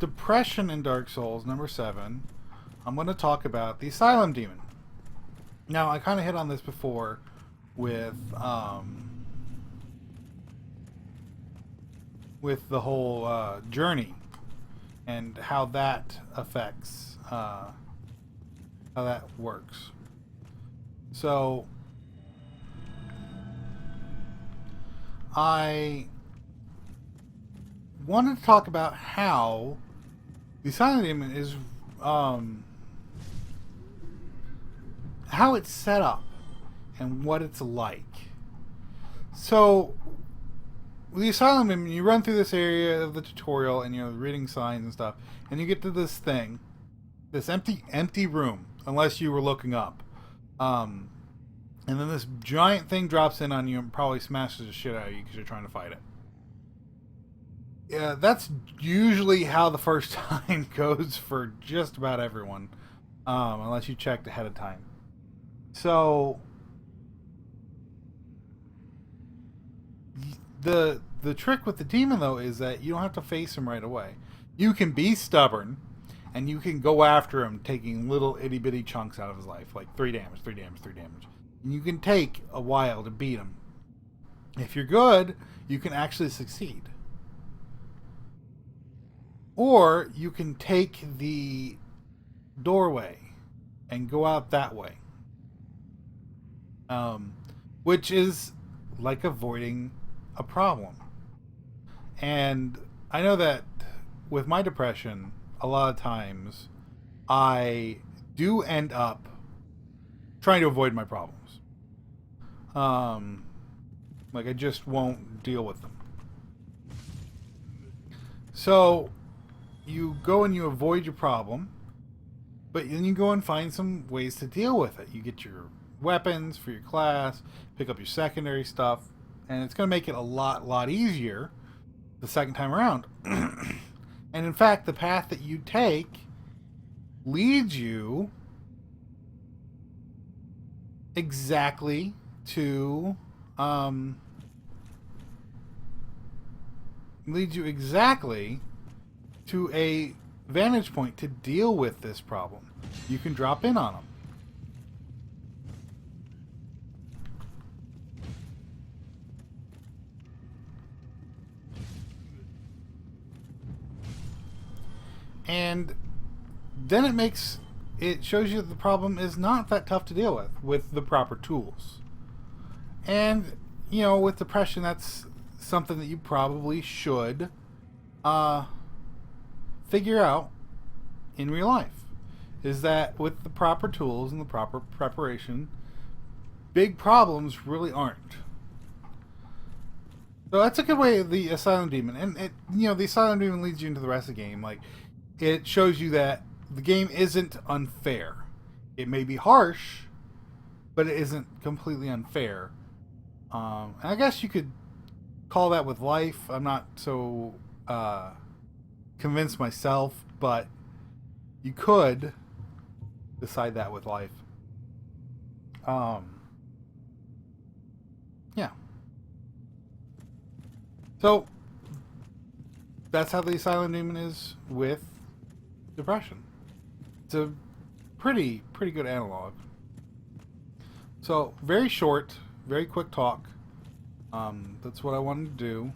depression in Dark Souls, number 7, I'm going to talk about the Asylum demon. Now, I kind of hit on this before with the whole journey and how that affects, how that works. So, I wanted to talk about how the Asylum demon is, how it's set up and what it's like. So, with the Asylum demon, you run through this area of the tutorial and you're reading signs and stuff, and you get to this thing, this empty room, unless you were looking up. And then this giant thing drops in on you and probably smashes the shit out of you because you're trying to fight it. Yeah, that's usually how the first time goes for just about everyone, unless you checked ahead of time. So the trick with the demon, though, is that you don't have to face him right away. You can be stubborn, and you can go after him, taking little itty bitty chunks out of his life, like 3 damage, 3 damage, 3 damage. And you can take a while to beat him. If you're good, you can actually succeed. Or you can take the doorway and go out that way. Which is like avoiding a problem. And I know that with my depression, a lot of times I do end up trying to avoid my problems. Like I just won't deal with them. So you go and you avoid your problem, but then you go and find some ways to deal with it. You get your weapons for your class, pick up your secondary stuff, and it's going to make it a lot easier the second time around. And in fact, the path that you take leads you exactly to a vantage point to deal with this problem. You can drop in on them. And then it shows you that the problem is not that tough to deal with the proper tools. And, you know, with depression, that's something that you probably should figure out in real life. Is that with the proper tools and the proper preparation, big problems really aren't. So that's a good way of the Asylum demon. And the Asylum demon leads you into the rest of the game. Like, it shows you that the game isn't unfair. It may be harsh, but it isn't completely unfair. And I guess you could call that with life. I'm not so convinced myself, but you could decide that with life. Yeah. So that's how the Asylum demon is with depression. It's a pretty good analog. So very short, very quick talk. That's what I wanted to do.